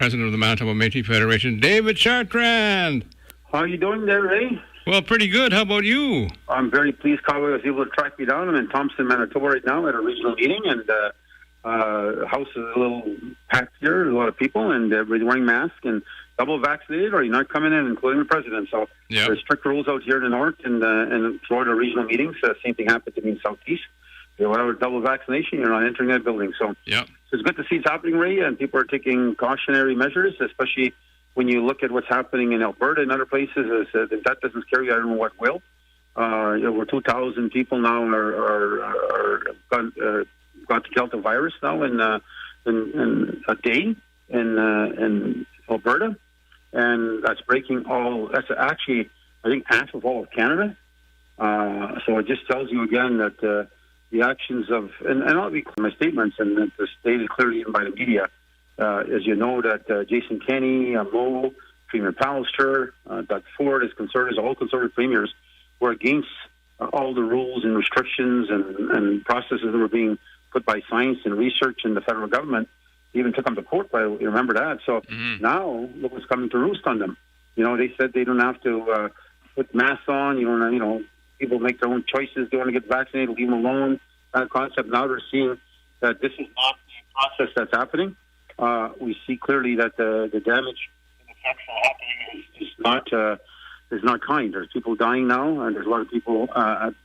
President of the Manitoba Métis Federation, David Chartrand. How are you doing there, Ray? Well, pretty good. How about you? I'm very pleased Cowboy was able to track me down. I'm in Thompson, Manitoba right now at a regional meeting, and the house is a little packed here, a lot of people, and everybody's wearing masks and double vaccinated, or you're not coming in, including the president. So there's strict rules out here in the north and Florida regional meetings. Same thing happened to me in Southeast. Whatever double vaccination, you're not entering that building. So it's good to see it's happening, Ray, and people are taking cautionary measures, especially when you look at what's happening in Alberta and other places. If that doesn't scare you, I don't know what will. Over 2,000 people now are got the Delta virus now in a day in Alberta, and that's breaking all. That's actually, I think, half of all of Canada. So it just tells you again that the actions of, and I'll be clear in my statements, and that the stated clearly even by the media, as you know, that Jason Kenney, Mo, Premier Pallister, Doug Ford, as conservatives, all conservative premiers, were against all the rules and restrictions and processes that were being put by science and research in the federal government. They even took them to court, you remember that. So now, look what's coming to roost on them. They said they don't have to put masks on, people make their own choices. They want to get vaccinated, leave them alone. That concept. Now they're seeing that this is not the process that's happening. We see clearly that the damage and the effects that are happening is not kind. There's people dying now, and there's a lot of people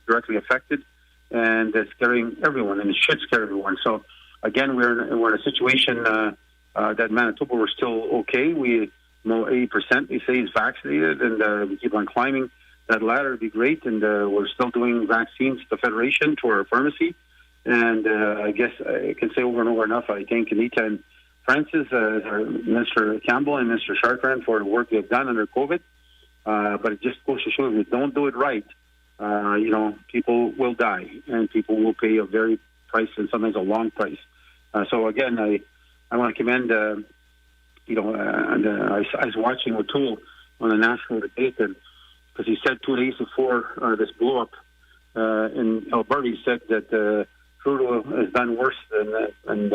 directly affected, and it's scaring everyone, and it should scare everyone. So again, we're in a situation that Manitoba, we're still okay. We know 80% they say is vaccinated, and we keep on climbing that ladder. Would be great, and we're still doing vaccines to the Federation, to our pharmacy, and I guess I can say over and over enough, I thank Anita and Francis, our Minister Campbell and Minister Chartrand for the work they've done under COVID, but it just goes to show if you don't do it right, people will die, and people will pay a very price, and sometimes a long price. So again, I want to commend, I was watching O'Toole on the national debate, and because he said 2 days before this blew up in Alberta, he said that Trudeau has done worse and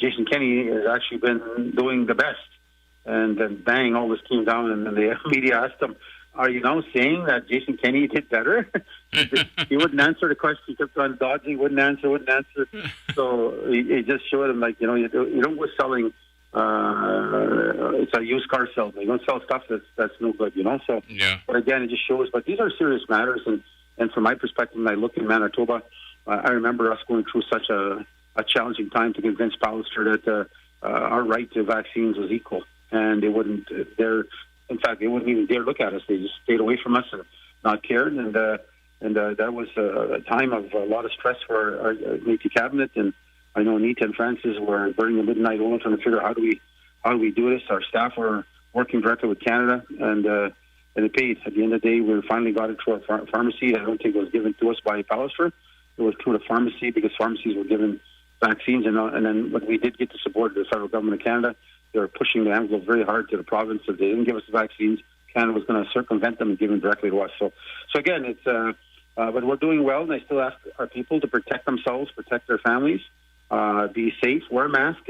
Jason Kenney has actually been doing the best. And then bang, all this came down, and then the media asked him, "Are you now saying that Jason Kenney did better?" He wouldn't answer the question. He kept on dodging, wouldn't answer. So he just showed him, you don't go selling. It's a used car salesman. You don't sell stuff that's no good, So, but again, it just shows. But these are serious matters, and from my perspective, when I look in Manitoba, I remember us going through such a challenging time to convince Pallister that our right to vaccines was equal, and they wouldn't dare. In fact, they wouldn't even dare look at us. They just stayed away from us and not cared, and that was a time of a lot of stress for our Métis cabinet. And I know Anita and Francis were burning the midnight oil trying to figure out how do we do this. Our staff were working directly with Canada, and it paid. At the end of the day, we finally got it through our pharmacy. I don't think it was given to us by Pallister. It was through the pharmacy, because pharmacies were given vaccines, and then when we did get the support of the federal government of Canada, they were pushing the envelope very hard to the province. If they didn't give us the vaccines, Canada was going to circumvent them and give them directly to us. So again, it's but we're doing well, and I still ask our people to protect themselves, protect their families, be safe, wear a mask.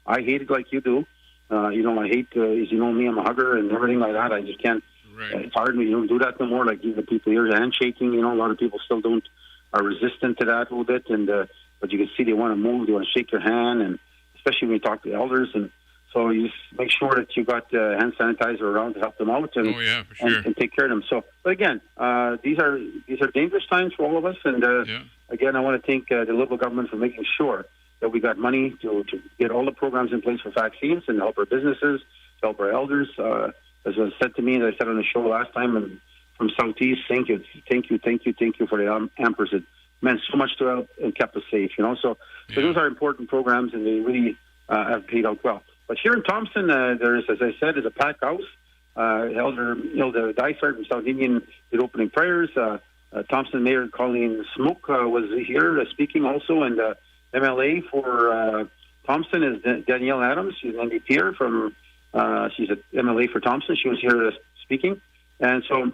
I hate it like you do. I hate, as you know me, I'm a hugger and everything like that. I just can't. Right. It's hard when you don't do that no more. Like the people here, handshaking. A lot of people still are resistant to that a little bit, and but you can see they want to move, they want to shake your hand, and especially when you talk to elders, and so you just make sure that you got hand sanitizer around to help them out, and and take care of them. So, but again, these are dangerous times for all of us, and again, I want to thank the Liberal government for making sure that we got money to get all the programs in place for vaccines and help our businesses, to help our elders. As was said to me, as I said on the show last time, and from Southeast, thank you for the Ampers. It meant so much to help and kept us safe, So those are important programs, and they really have paid out well. But here in Thompson, there's, as I said, is a packed house. Elder Hilda Dysart from South Indian did opening prayers. Thompson Mayor Colleen Smoke was here speaking also, and MLA for Thompson is Danielle Adams. She's an NDP here she's an MLA for Thompson. She was here speaking, and so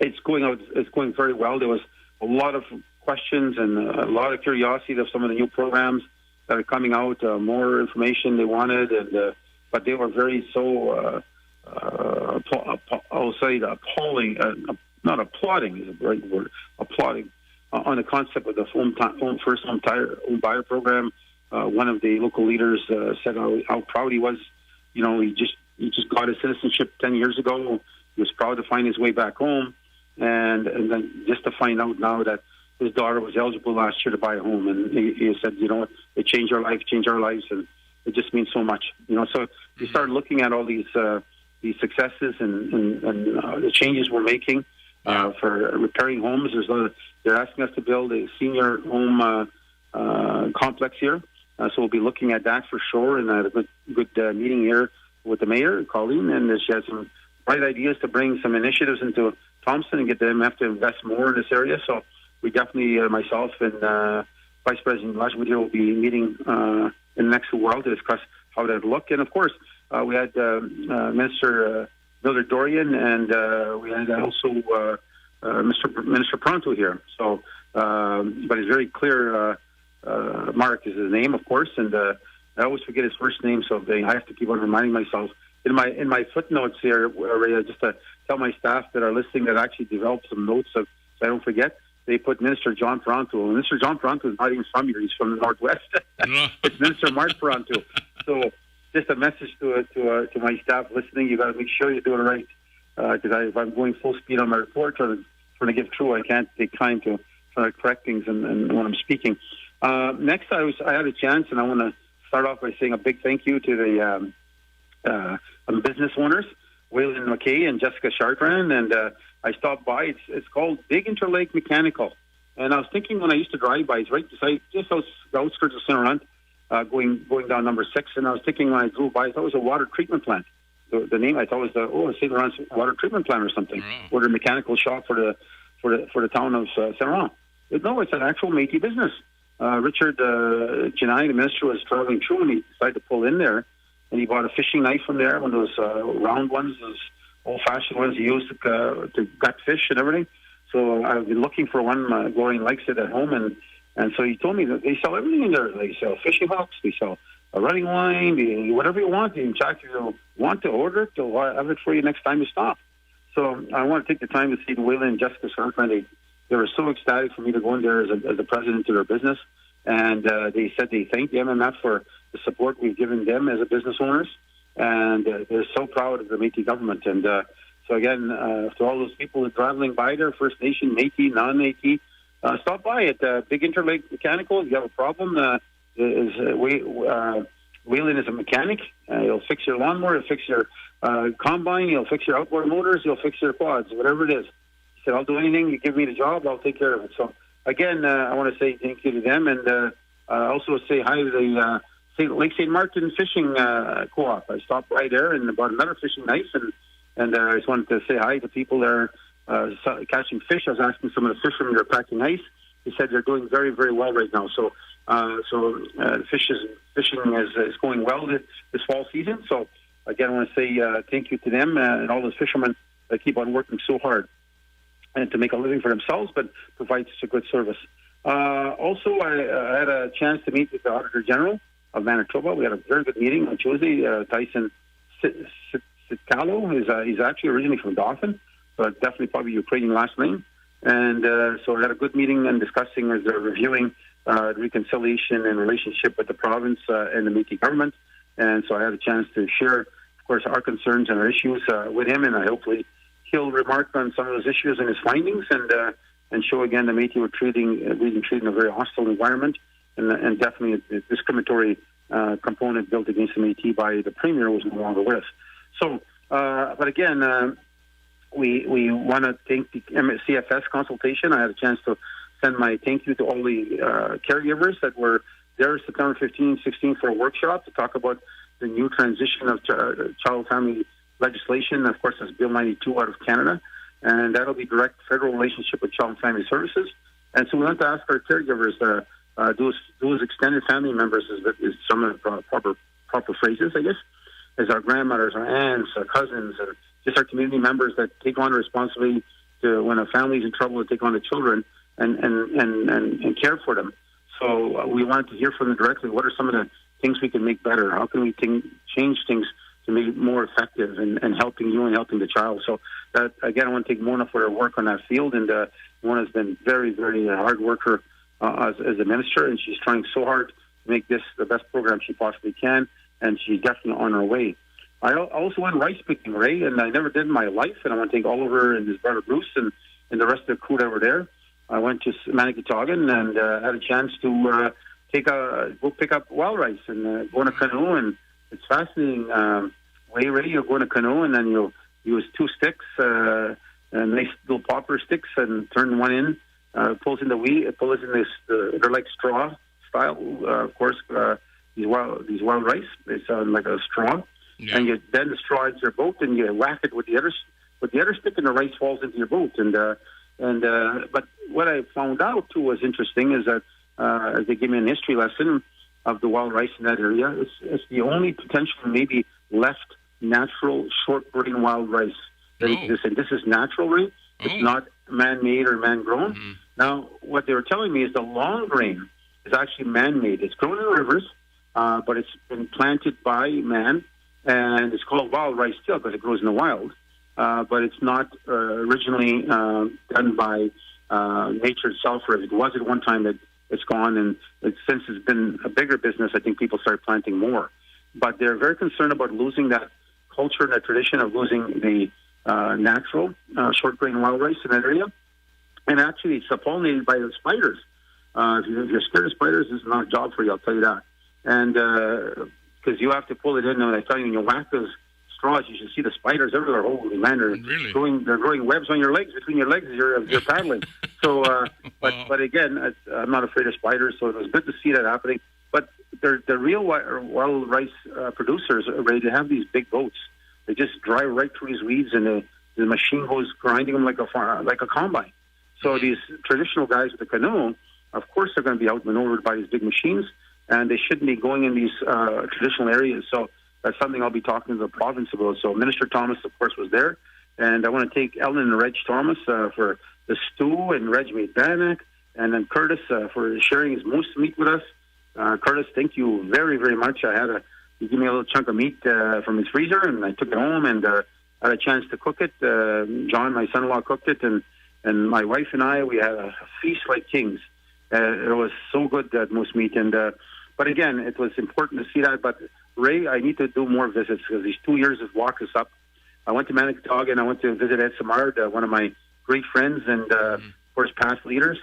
it's going very well. There was a lot of questions and a lot of curiosity of some of the new programs that are coming out, more information they wanted, and but they were very I'll say appalling, not applauding is the right word, applauding on the concept of the first home buyer program. One of the local leaders said how proud he was. You know, he just got his citizenship 10 years ago. He was proud to find his way back home, and then just to find out now that his daughter was eligible last year to buy a home, and he said, you know what, it changed our lives, and it just means so much. You know, so we started looking at all these successes and the changes we're making for repairing homes. They're asking us to build a senior home complex here, so we'll be looking at that for sure. And I had a good meeting here with the mayor, Colleen, and she has some bright ideas to bring some initiatives into Thompson and get them to invest more in this area. So we definitely, myself and Vice President Lashmudir will be meeting in the next while to discuss how that would look. And of course, we had Minister Mildred Dorian, and we had also Minister Pronto here. So, but it's very clear. Mark is his name, of course, and I always forget his first name, so I have to keep on reminding myself. In my footnotes here, just to tell my staff that are listening that actually developed some notes so I don't forget. They put Minister John Pronto. Minister John Pronto is not even from here; he's from the Northwest. It's Minister Mark Pronto. So, just a message to my staff listening: you got to make sure you do it right. Because if I'm going full speed on my report, trying to give true, I can't take time to try to correct things and when I'm speaking. Next, I had a chance, and I want to start off by saying a big thank you to the business owners, Waylon McKay and Jessica Chartrand, and I stopped by. It's called Big Interlake Mechanical, and I was thinking when I used to drive by, it's right beside just the outskirts of St. Laurent, going down number 6, and I was thinking when I drove by, I thought it was a water treatment plant. The name I thought was St. Laurent's water treatment plant or something, or the mechanical shop for the town of St. Laurent. No, it's an actual Métis business. Richard Germain, the minister, was traveling through, and he decided to pull in there, and he bought a fishing knife from there, one of those round ones, those old-fashioned ones he used to gut fish and everything. So I've been looking for one. Gloria likes it at home, and so he told me that they sell everything in there. They sell fishing hooks, they sell a running line, whatever you want. In fact, if you want to order it, they'll have it for you next time you stop. So I want to take the time to see Waylon and Jessica Chartrand. They were so ecstatic for me to go in there as the president of their business, and they said they thanked the MMF for the support we've given them as a business owners, and they're so proud of the Métis government. And so again, to all those people that are traveling by there, First Nation, Métis, non-Métis, stop by at Big Interlake Mechanical. If you have a problem, Waylon is a mechanic. He'll fix your lawnmower, he'll fix your combine, he'll fix your outboard motors, he'll fix your quads, whatever it is. He said, I'll do anything. You give me the job, I'll take care of it. So, again, I want to say thank you to them, and also say hi to the Lake St. Martin Fishing Co-op. I stopped by there and bought another fishing knife, and I just wanted to say hi to people there catching fish. I was asking some of the fishermen that are packing ice. He said they're doing very, very well right now. So fishing is going well this fall season. So, again, I want to say thank you to them and all those fishermen that keep on working so hard and to make a living for themselves, but provide such a good service. Also, I had a chance to meet with the Auditor General of Manitoba. We had a very good meeting on Tuesday. Tyson Sitalo, he's actually originally from Dauphin, but definitely probably Ukrainian last name. And so I had a good meeting and discussing as they're reviewing reconciliation and relationship with the province and the Métis government. And so I had a chance to share, of course, our concerns and our issues with him, and hopefully he'll remark on some of those issues and his findings, and show again the Métis were treating a very hostile environment, and definitely a discriminatory component built against the Métis by the Premier was no longer with us. So, but again, we want to thank the CFS consultation. I had a chance to send my thank you to all the caregivers that were there September 15, 16 for a workshop to talk about the new transition of child family legislation. Of course, that's Bill 92 out of Canada, and that'll be direct federal relationship with child and family services. And so we want to ask our caregivers, those extended family members is some of the proper phrases, I guess, as our grandmothers, our aunts, our cousins, and just our community members that take on the responsibility to, when a family's in trouble, to take on the children and care for them. So we wanted to hear from them directly. What are some of the things we can make better? How can we change things to make it more effective and helping you and helping the child? So, that, again, I want to take Mona for her work on that field. And Mona's been very, very hard worker as a minister, and she's trying so hard to make this the best program she possibly can, and she's definitely on her way. I also went rice picking, Ray, and I never did in my life, and I want to thank Oliver and his brother Bruce and the rest of the crew that were there. I went to Maniquitogan and had a chance to go pick up wild rice and go in a canoe, and it's fascinating. Ray, you'll go in a canoe, and then you'll use two sticks, nice little popper sticks, and turn one in, pulls in the weed, pulls in this, they're like straw style, of course, these wild rice. They sound like a straw. Yeah. And you then the straw into your boat, and you whack it with the other stick, and the rice falls into your boat. But what I found out too was interesting is that they gave me an history lesson of the wild rice in that area. It's the only potential maybe left natural short grain wild rice that exists, and this is natural, right? It's not man-made or man-grown. Mm-hmm. Now, what they were telling me is the long grain is actually man-made. It's grown in rivers, but it's been planted by man. And it's called wild rice still because it grows in the wild. But it's not originally done by nature itself, or it was at one time that it's gone. And since it's been a bigger business, I think people started planting more. But they're very concerned about losing that culture and that tradition of losing the natural short grain wild rice in that area. And actually, it's pollinated by the spiders. If you're scared of spiders, this is not a job for you, I'll tell you that. And because you have to pull it in, and I tell you, when you whack those straws, you should see the spiders everywhere. Holy man, they're growing webs on your legs, between your legs as you're paddling. So, but again, I'm not afraid of spiders, so it was good to see that happening. But the real wild rice producers are ready to have these big boats. They just drive right through these weeds, and the machine goes grinding them like a combine. So these traditional guys with the canoe, of course, they're going to be outmaneuvered by these big machines, and they shouldn't be going in these traditional areas. So that's something I'll be talking to the province about. So Minister Thomas, of course, was there. And I want to thank Ellen and Reg Thomas for the stew, and Reg made bannock, and then Curtis for sharing his moose meat with us. Curtis, thank you very, very much. He gave me a little chunk of meat from his freezer, and I took it home and had a chance to cook it. John, my son-in-law, cooked it, and my wife and I, we had a feast like kings. It was so good, that moose meat. But again, it was important to see that. But Ray, I need to do more visits because these 2 years has walked us up. I went to Maniquitogan, and I went to visit Ed Samard, one of my great friends and, of course, past leaders.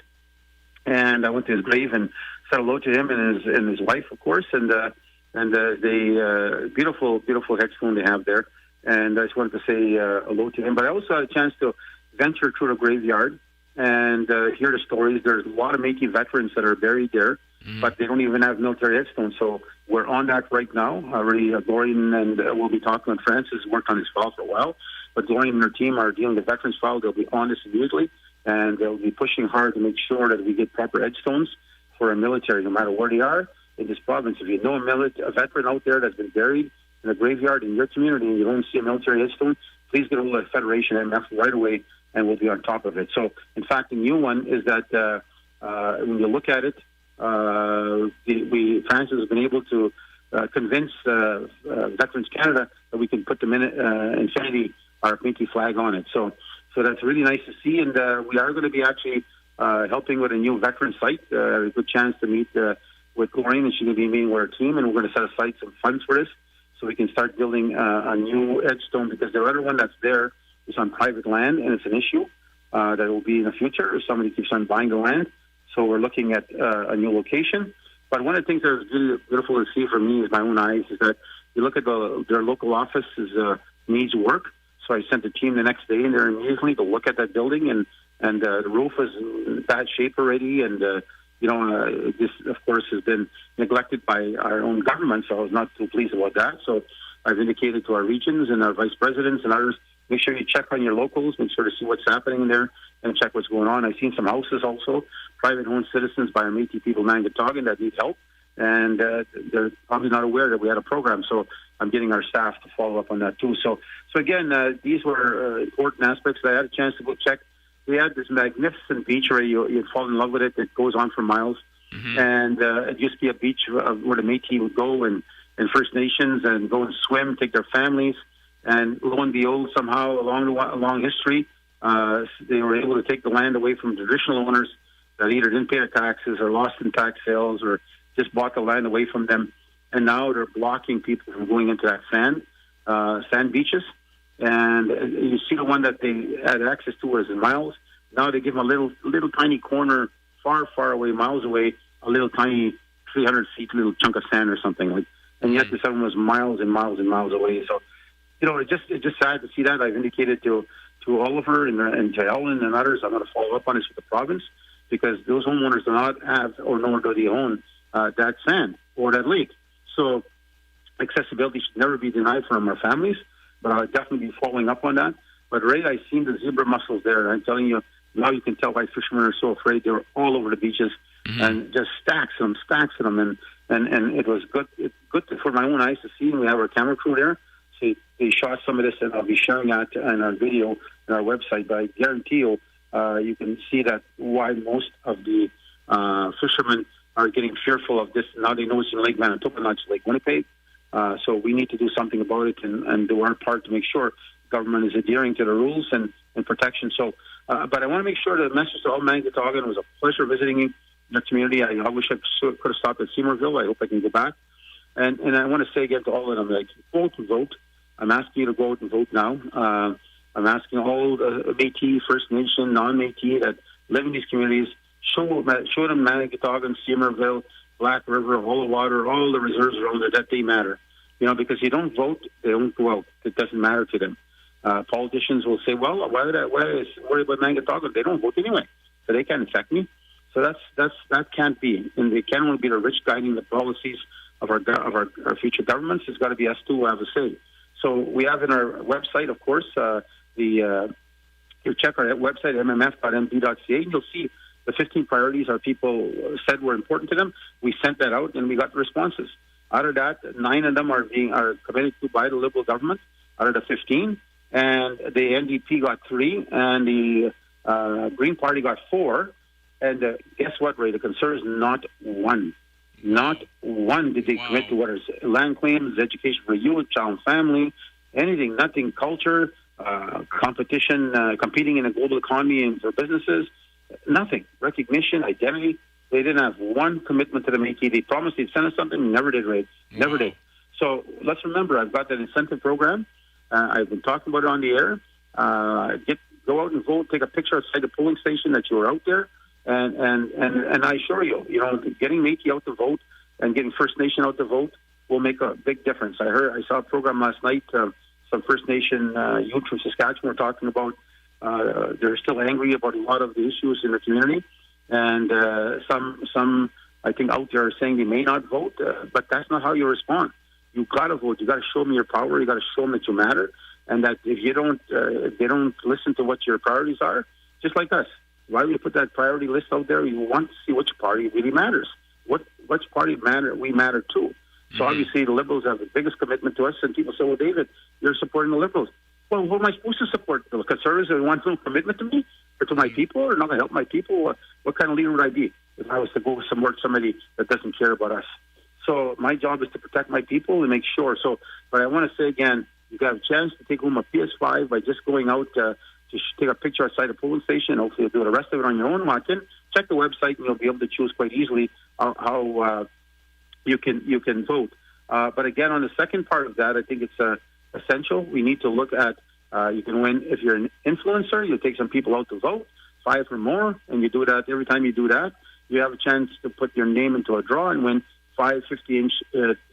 And I went to his grave and said hello to him and his wife, of course, and the beautiful, beautiful headstone they have there. And I just wanted to say hello to him. But I also had a chance to venture through the graveyard and hear the stories. There's a lot of Métis veterans that are buried there, but they don't even have military headstones. So we're on that right now. Already, Dorian and we'll be talking with Francis, worked on his file for a while. But Dorian and her team are dealing with the veterans file. They'll be on this immediately, and they'll be pushing hard to make sure that we get proper headstones for our military, no matter where they are in this province. If you know a veteran out there that's been buried in a graveyard in your community and you don't see a military headstone, please get a hold of Federation MMF right away, and we'll be on top of it. So, in fact, the new one is that when you look at it, Francis has been able to convince Veterans Canada that we can put the infinity, our Métis flag on it. So that's really nice to see, and we are going to be actually helping with a new veteran site. A good chance to meet with Gloria, and she's going to be meeting with our team, and we're going to set aside some funds for this so we can start building a new headstone, because the other one that's there is on private land, and it's an issue that will be in the future if somebody keeps on buying the land. So we're looking at a new location. But one of the things that was really beautiful to see for me with my own eyes is that you look at their local office needs work. So I sent the team the next day in there immediately to look at that building, and the roof is in bad shape already, and this, of course, has been neglected by our own government, so I was not too pleased about that. So I've indicated to our regions and our vice presidents and others, make sure you check on your locals, make sure to see what's happening there and check what's going on. I've seen some houses also, private-owned citizens by our Métis people in Maniquitogan that need help, and they're probably not aware that we had a program, so I'm getting our staff to follow up on that too. So again, these were important aspects that I had a chance to go check. We had this magnificent beach where you'd fall in love with it. It goes on for miles. and it used to be a beach where the Métis would go and First Nations and go and swim, take their families, and lo and behold, somehow along history, they were able to take the land away from traditional owners that either didn't pay their taxes or lost in tax sales or just bought the land away from them, and now they're blocking people from going into that sand beaches. And you see the one that they had access to was in miles. Now they give them a little tiny corner, far away, miles away, a little tiny 300 feet little chunk of sand or something like. And yet this other one was miles and miles and miles away. So, it's just sad to see that. I've indicated to Oliver and to Ellen and others, I'm going to follow up on this with the province, because those homeowners do not have, or nor do they own, that sand or that lake. So accessibility should never be denied from our families, but I'll definitely be following up on that. But I've seen the zebra mussels there. I'm telling you, now you can tell why fishermen are so afraid. They were all over the beaches and just stacks of them. And it was good for my own eyes to see. We have our camera crew there. So they shot some of this, and I'll be sharing that in our video on our website. But I guarantee you, you can see that why most of the fishermen are getting fearful of this. Now they know it's in Lake Manitoba, not just Lake Winnipeg. So we need to do something about it and do our part to make sure government is adhering to the rules and protection. So, but I want to make sure that the message to all Manitoba, it was a pleasure visiting you in the community. I wish I could have stopped at Seymourville. I hope I can go back. And I want to say again to all of them, like, go out and vote. I'm asking you to go out and vote now. I'm asking all the Métis, First Nation, non-Métis that live in these communities, show them Manitoba, Seymourville, Black River, all the water, all the reserves around there, that they matter. Because you don't vote, they don't go out. It doesn't matter to them. Politicians will say, well, why worry about Manitoba? They don't vote anyway, so they can't affect me. So that can't be. And it can't only be the rich guiding the policies of our future governments. It's got to be us too who have a say. So we have in our website, of course, you check our website, mmf.md.ca, and you'll see the 15 priorities our people said were important to them. We sent that out, and we got responses. Out of that, 9 of them are committed to by the Liberal government, out of the 15. And the NDP got 3, and the Green Party got 4. And guess what, Ray? The Conservatives, not one. Not one did they commit to what is land claims, education for youth, child and family, anything, nothing, culture, competition, competing in a global economy and for businesses, nothing. Recognition, identity. They didn't have one commitment to the Métis. They promised they'd send us something, never did, Ray. Never did. So let's remember, I've got that incentive program. I've been talking about it on the air. Go out and vote. Take a picture outside the polling station that you were out there. And I assure you, getting Métis out to vote and getting First Nation out to vote will make a big difference. I saw a program last night. Some First Nation youth from Saskatchewan were talking about. They're still angry about a lot of the issues in the community, and some I think out there are saying they may not vote, but that's not how you respond. You got to vote. You got to show them your power. You got to show them that you matter, and that if they don't listen to what your priorities are, just like us. Why would you put that priority list out there? You want to see which party really matters. Which party we matter to. So obviously the Liberals have the biggest commitment to us, and people say, well, David, you're supporting the Liberals. Well, who am I supposed to support? The Conservatives who want no commitment to me or to my people, or not going to help my people? What kind of leader would I be if I was to go support somebody that doesn't care about us? So my job is to protect my people and make sure. But I want to say again, you have a chance to take home a PS5 by just going out to take a picture outside the polling station. Hopefully you'll do the rest of it on your own. Walk in, check the website, and you'll be able to choose quite easily how you can vote. But again, on the second part of that, I think it's essential. We need to look at you can win if you're an influencer. You take some people out to vote, 5 or more, and you do that. Every time you do that, you have a chance to put your name into a draw and win 5 50-inch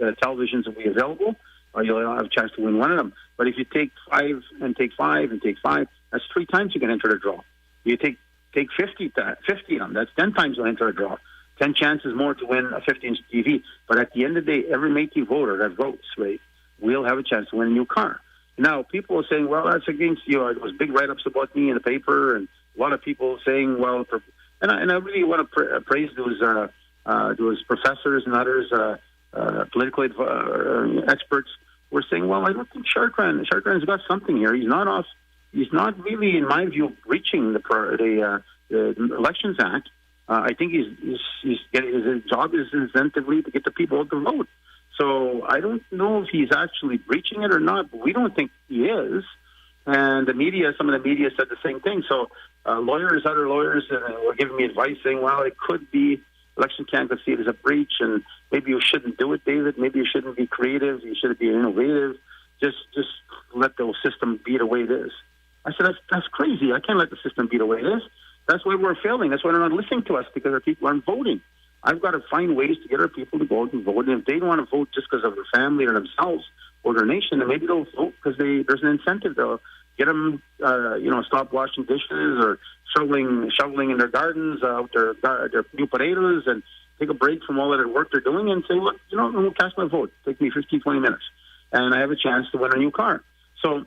televisions will be available, or you'll have a chance to win one of them. But if you take 5 and take 5 and take 5, that's 3 times you can enter the draw. You take 50 of them, that's 10 times you'll enter a draw. 10 chances more to win a 50-inch TV. But at the end of the day, every Métis voter that votes, right, will have a chance to win a new car. Now, people are saying, well, that's against you. There was big write-ups about me in the paper, and a lot of people saying, well, and I really want to praise those professors and others, political experts, were saying, well, I don't think Chartrand's got something here. He's not really, in my view, breaching the Elections Act. I think he's getting, his job is incentively to get the people out to vote. So I don't know if he's actually breaching it or not, but we don't think he is. And the media, some of the media said the same thing. So other lawyers were giving me advice saying, well, it could be election candidates see it as a breach, and maybe you shouldn't do it, David. Maybe you shouldn't be creative. You should be innovative. Just let the system be the way it is. I said, that's crazy. I can't let the system be the way it is. That's why we're failing. That's why they're not listening to us, because our people aren't voting. I've got to find ways to get our people to go out and vote. And if they don't want to vote just because of their family or themselves or their nation, then maybe they'll vote because there's an incentive to get them, stop washing dishes or shoveling in their gardens, out their new potatoes, and take a break from all of the work they're doing and say, look, I'm going to cast my vote. Take me 15, 20 minutes, and I have a chance to win a new car. So,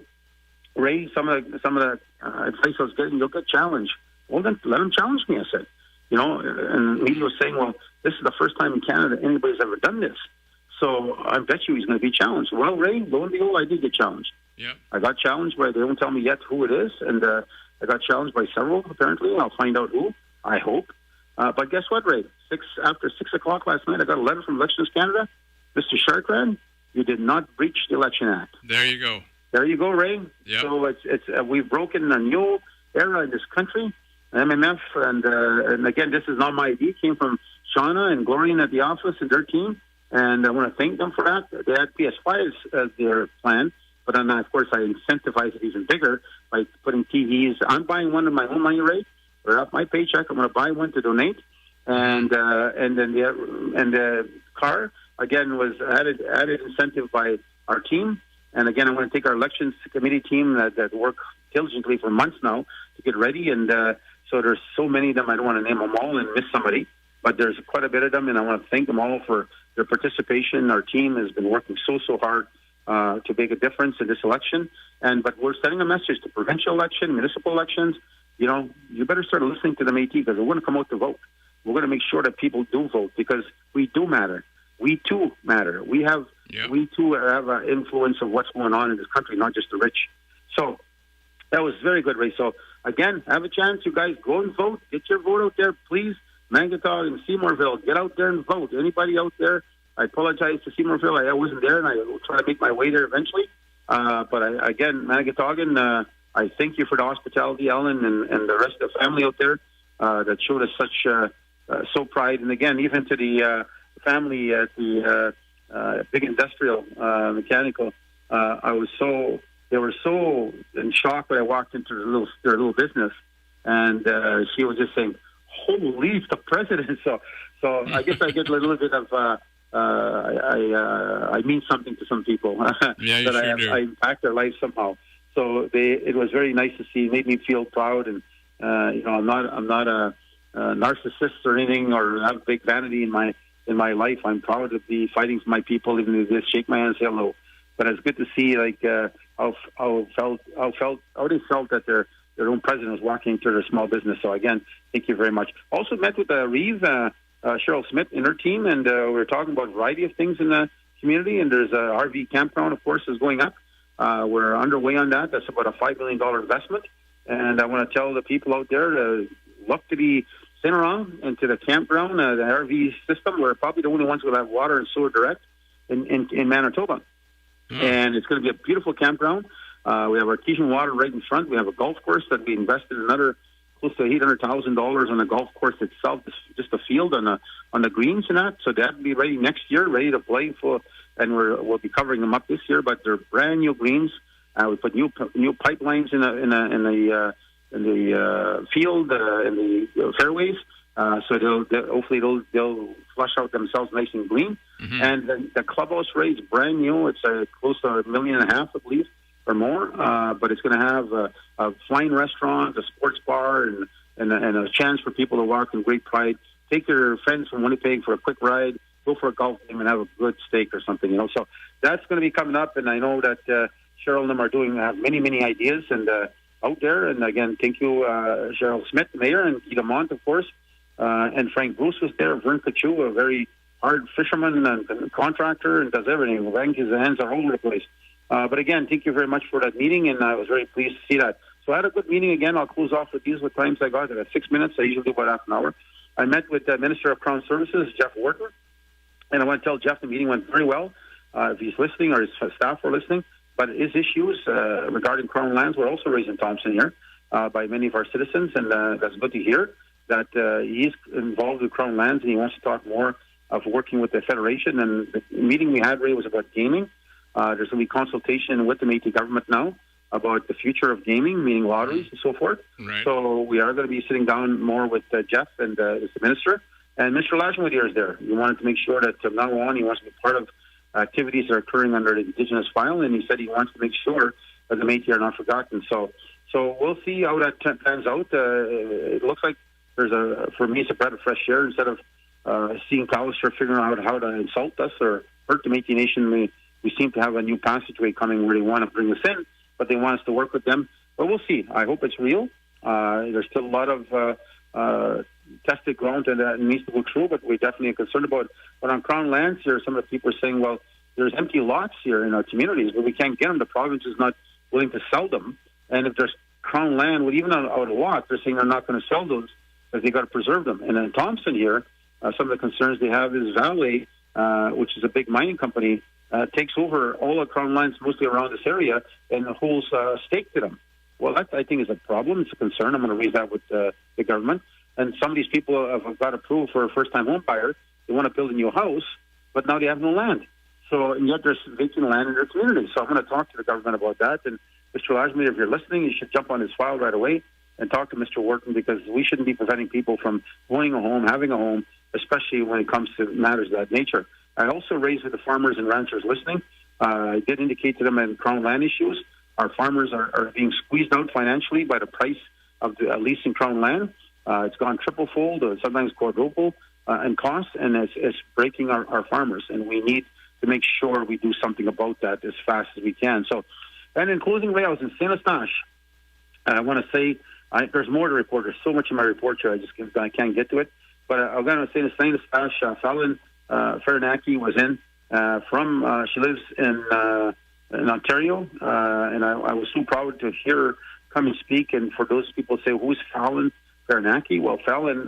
Ray, some of the advice I was getting, you'll get challenged. Well, then let him challenge me, I said. And media was saying, well, this is the first time in Canada anybody's ever done this. So I bet you he's going to be challenged. Well, Ray, lo and behold, I did get challenged. Yeah. I got challenged by, they won't tell me yet who it is, and I got challenged by several, apparently. I'll find out who, I hope. But guess what, Ray? After 6 o'clock last night, I got a letter from Elections Canada. Mr. Chartrand, you did not breach the Election Act. There you go. There you go, Ray. Yep. So we've broken a new era in this country. MMF, and again, this is not my idea. It came from Shauna and Glorian at the office and their team, and I want to thank them for that. They had PS5 as their plan, but then, of course, I incentivized it even bigger by putting TVs. I'm buying one of my own money rate. Or off my paycheck, I'm going to buy one to donate, and then the car again was added incentive by our team. And again, I'm going to take our elections committee team that work diligently for months now to get ready. And so there's so many of them, I don't want to name them all and miss somebody, but there's quite a bit of them, and I want to thank them all for their participation. Our team has been working so hard to make a difference in this election. But we're sending a message to provincial election, municipal elections. You better start listening to the Métis, because we're going to come out to vote. We're going to make sure that people do vote, because we do matter. We too matter. We too have an influence of what's going on in this country, not just the rich. So that was very good, Ray. So again, have a chance, you guys, go and vote. Get your vote out there, please. Manitowoc and Seymourville, get out there and vote. Anybody out there? I apologize to Seymourville. I wasn't there, and I will try to make my way there eventually. Again, Manitowoc, I thank you for the hospitality, Ellen, and the rest of the family out there that showed us such pride. And again, even to the family at the big industrial mechanical, they were so in shock when I walked into their little business, and she was just saying, "Holy, the president!" So I guess I get a little bit of I mean something to some people. Yeah, you that sure do. I impact their life somehow. So it was very nice to see. It made me feel proud, and I'm not a narcissist or anything, or have big vanity in my life. I'm proud to be fighting for my people, even if they just shake my hand and say hello. But it's good to see how they felt that their own president was walking into their small business. So again, thank you very much. Also met with Reeve, Cheryl Smith and her team, and we were talking about a variety of things in the community. And there's a RV campground, of course, is going up. We're underway on that. That's about a $5 million investment. And I want to tell the people out there to look to be sent around into the campground, the RV system. We're probably the only ones who will have water and sewer direct in Manitoba. And it's going to be a beautiful campground. We have artesian water right in front. We have a golf course that we invested another close to $800,000 on the golf course itself, just a field on the greens and that. So that'll be ready next year, ready to play for. And we'll be covering them up this year, but they're brand new greens. We put new pipelines in the field, in the fairways, so hopefully they'll flush out themselves nice and clean. Mm-hmm. And the clubhouse rate's brand new. It's close to $1.5 million, I believe, or more. But it's going to have a fine restaurant, a sports bar, and a chance for people to walk in great pride. Take your friends from Winnipeg for a quick ride. Go for a golf game and have a good steak or something, So that's going to be coming up, and I know that Cheryl and them have many ideas and out there. And again, thank you, Cheryl Smith, the mayor, and Keita Mont, of course, and Frank Bruce was there. Vern Kachu, a very hard fisherman and contractor, and does everything. His hands are all over the place. But again, thank you very much for that meeting, and I was very pleased to see that. So I had a good meeting again. I'll close off with these. What times I got? I got 6 minutes. I usually do about half an hour. I met with the Minister of Crown Services, Jeff Wharton, and I want to tell Jeff the meeting went very well. If he's listening or his staff were listening, but his issues regarding Crown lands were also raised in Thompson here by many of our citizens, and that's good to hear that he's involved with Crown lands and he wants to talk more of working with the Federation. And the meeting we had, Ray, was about gaming. There's going to be consultation with the Métis government now about the future of gaming, meaning lotteries and so forth. Right. So we are going to be sitting down more with Jeff and the Minister. And Mr. Lashmadier is there. He wanted to make sure that from now on he wants to be part of activities that are occurring under the Indigenous file, and he said he wants to make sure that the Métis are not forgotten. So we'll see how that pans out. It looks like for me, it's a breath of fresh air. Instead of seeing Palliser figuring out how to insult us or hurt the Métis Nation, we seem to have a new passageway coming where they want to bring us in, but they want us to work with them. But we'll see. I hope it's real. There's still a lot of tested ground and that needs to go through, but we definitely are concerned about it. But on Crown lands here, some of the people are saying, well, there's empty lots here in our communities, but we can't get them. The province is not willing to sell them. And if there's Crown land, well, even out of a lot, they're saying they're not going to sell those because they got to preserve them. And in Thompson here, some of the concerns they have is Valley, which is a big mining company, takes over all the Crown lands mostly around this area and holds stake to them. Well, that I think is a problem. It's a concern. I'm going to raise that with the government. And some of these people have got approved for a first-time home buyer. They want to build a new house, but now they have no land. So, and yet there's vacant land in their community. So I'm going to talk to the government about that. And Mr. Lashmadier, if you're listening, you should jump on his file right away and talk to Mr. Wharton, because we shouldn't be preventing people from owning a home, having a home, especially when it comes to matters of that nature. I also raised with the farmers and ranchers listening. I did indicate to them in Crown land issues. Our farmers are being squeezed out financially by the price of leasing Crown land. It's gone triple-fold, or sometimes quadruple in cost, and it's breaking our farmers. And we need to make sure we do something about that as fast as we can. So, and in closing, Ray, I was in St. Eustache. I want to say there's more to report. There's so much in my report here, I can't get to it. But I'm going to say in St. Eustache, Fallon Farinaki was in she lives in Ontario, and I was so proud to hear her come and speak. And for those people say, who's Fallon Farinaki? Well, Fallon,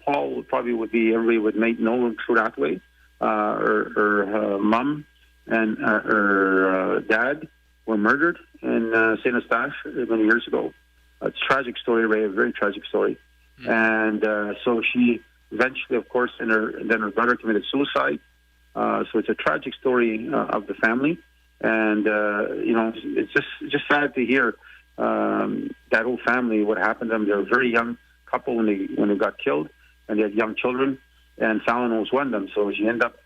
Paul everybody would know him through that way. Her mom and her dad were murdered in St. Eustache many years ago. It's a tragic story, Ray, a very tragic story. And so she eventually, of course, then her brother committed suicide. So it's a tragic story of the family. And, it's just sad to hear that whole family, what happened to them. They were a very young couple when they got killed, and they had young children, and Fallon was one of them. So she ended up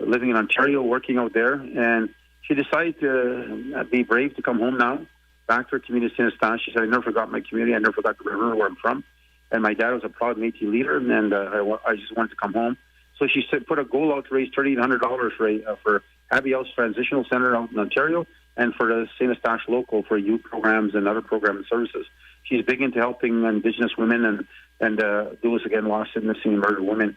living in Ontario, working out there, and she decided to be brave to come home now, back to her community, St. Eustache. She said, I never forgot my community, I never forgot the river where I'm from, and my dad was a proud Métis leader, and I just wanted to come home. So she said, put a goal out to raise $1,300 for Abbey House Transitional Centre out in Ontario, and for the St. Eustache local for youth programs and other program and services. She's big into helping Indigenous women and those, again, lost and missing and murdered women.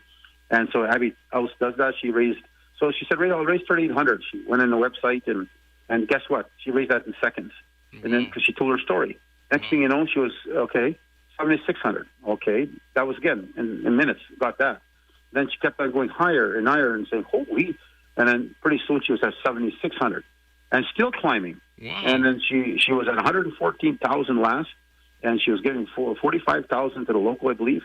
And so Abbey House does that. She said, Ray, I'll raise $1,300. She went on the website, and guess what? She raised that in seconds. And then, because she told her story. Next thing you know, she was, okay, $7,600. Okay, that was, again, in minutes, got that. Then she kept on going higher and higher and saying, holy. And then pretty soon she was at $7,600 and still climbing. Wow. And then she was at $114,000 last, and she was getting $45,000 to the local, I believe,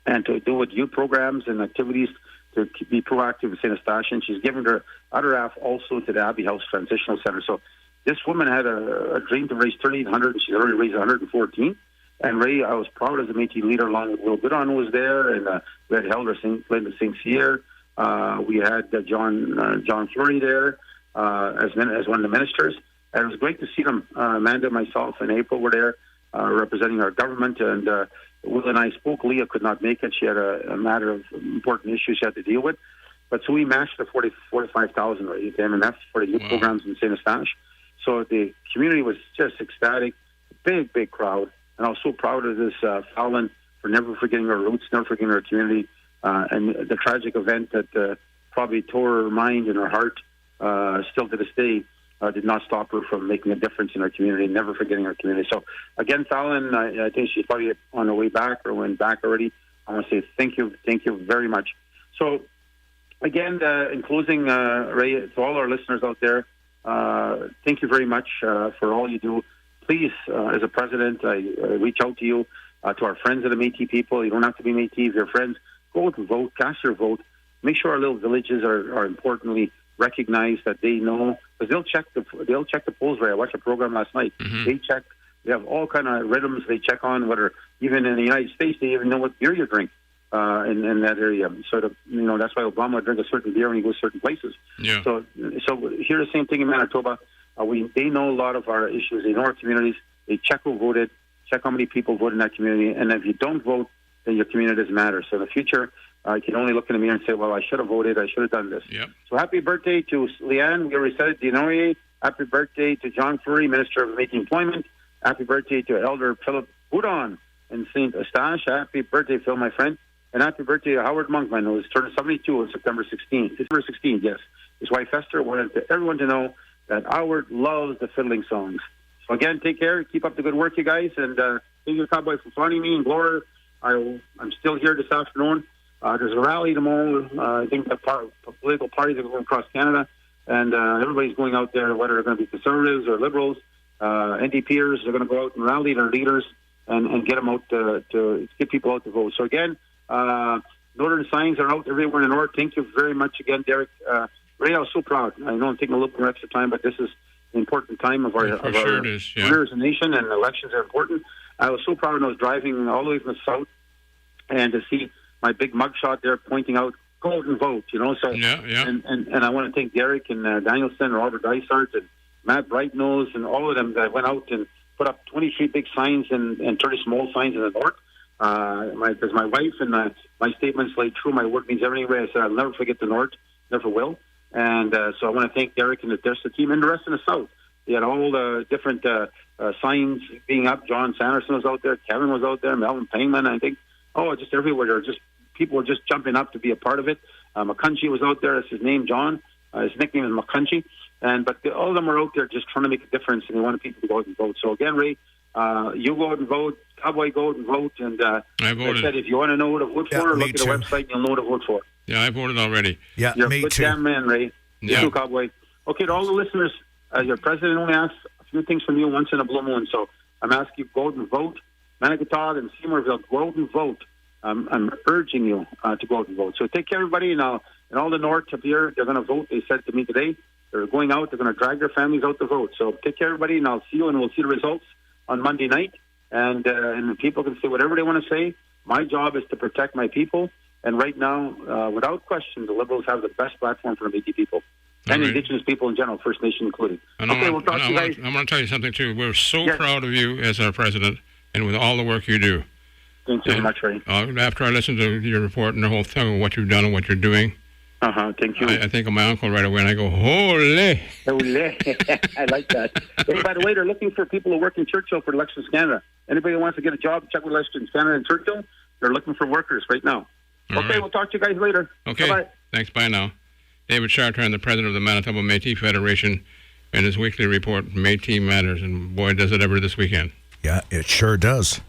and to do with youth programs and activities to be proactive in St. Eustache. And she's given her other half also to the Abbey House Transitional Centre. So this woman had a dream to raise $1,300, and she's already raised $114,000. And Ray, I was proud as a Métis leader, along with Will Goodon who was there, and we had Helder Linda St. Cyr. We had John Fleury there as one of the ministers. And it was great to see them. Amanda, myself, and April were there representing our government. And Will and I spoke. Leah could not make it. She had a matter of important issues she had to deal with. But so we matched the $45,000 rate to MMF for the youth programs in St. Eustache. So the community was just ecstatic. Big crowd. And I was so proud of this Fallon for never forgetting her roots, never forgetting her community, and the tragic event that probably tore her mind and her heart still to this day did not stop her from making a difference in her community, never forgetting her community. So, again, Fallon, I think she's probably on her way back or went back already. I want to say thank you very much. So, again, in closing, Ray, to all our listeners out there, thank you very much for all you do. Please, as a president, I reach out to you, to our friends of the Métis people. You don't have to be Métis. If you're friends, go out and vote, cast your vote. Make sure our little villages are importantly recognized, that they know, because they'll check the polls. Ray, I watched a program last night. Mm-hmm. They check. They have all kind of rhythms they check on, whether even in the United States they even know what beer you drink in that area. Sort of, that's why Obama would drink a certain beer when he goes certain places. Yeah. So here's the same thing in Manitoba. They know a lot of our issues. They know our communities. They check who voted, check how many people voted in that community, and if you don't vote, then your community doesn't matter. So in the future, you can only look in the mirror and say, well, I should have voted. I should have done this. Yep. So happy birthday to Leanne. We already said it. Dinoye. Happy birthday to John Furry, Minister of Métis Employment. Happy birthday to Elder Philip Boudon in St. Eustache. Happy birthday, Phil, my friend. And happy birthday to Howard Monkman, who was turned 72 on September 16th. September 16th, yes. His wife Esther wanted everyone to know that Howard loves the fiddling songs. So again, take care. Keep up the good work, you guys. And thank you, Cowboy, for finding me. And Gloria, I'm still here this afternoon. There's a rally tomorrow. I think the political parties are going across Canada. And everybody's going out there, whether they're going to be conservatives or liberals. NDPers are going to go out and rally their leaders and get them out to get people out to vote. So again, Northern signs are out everywhere in the north. Thank you very much again, Derek. Ray, I was so proud. I know I'm taking a little bit more extra time, but this is an important time of our careers as a nation, and elections are important. I was so proud when I was driving all the way from the south and to see my big mugshot there pointing out, go out and vote, So, And I want to thank Derek and Danielson, Robert Dysart, and Matt Brightnose, and all of them that went out and put up 23 big signs and 30 small signs in the north. Because my wife and my statements laid true. My word means everything. I said I'll never forget the north, never will. And so I want to thank Derek and the rest of the team and the rest of the south. They had all the different signs being up. John Sanderson was out there. Kevin was out there. Melvin Payman, I think. Just everywhere. People were just jumping up to be a part of it. McCunchy was out there. That's his name, John. His nickname is McCunchy. But all of them are out there just trying to make a difference, and they wanted people to go out and vote. So again, Ray, you go out and vote. Cowboy, go out and vote. And I voted. I said, if you want to know who to vote for, look at the website and you'll know who to vote for. Yeah, I voted already. Yeah, You're me a good too. damn man, Ray. You too, Cowboy. Okay, to all the listeners, your president only asks a few things from you once in a blue moon. So I'm asking you, go out and vote. Manigatog and Seymourville, go out and vote. I'm urging you to go out and vote. So take care, everybody. And all the north up here, they're going to vote. They said to me today, they're going out. They're going to drag their families out to vote. So take care, everybody, and I'll see you, and we'll see the results on Monday night. And people can say whatever they want to say. My job is to protect my people. And right now, without question, the Liberals have the best platform for the Métis people and Indigenous people in general, First Nation included. Okay, we'll talk to you guys. I'm going to tell you something, too. We're so proud of you as our president and with all the work you do. Thank you very much, Ray. After I listened to your report and the whole thing of what you've done and what you're doing, thank you. I think of my uncle right away, and I go, holy. I like that. Hey, by the way, they're looking for people who work in Churchill for Elections Canada. Anybody who wants to get a job, check with Elections Canada in Churchill. They're looking for workers right now. Okay, we'll talk to you guys later. Okay, bye-bye. Thanks, bye now. David Chartrand, the president of the Manitoba Métis Federation, and his weekly report, Métis Matters, and boy, does it ever this weekend. Yeah, it sure does.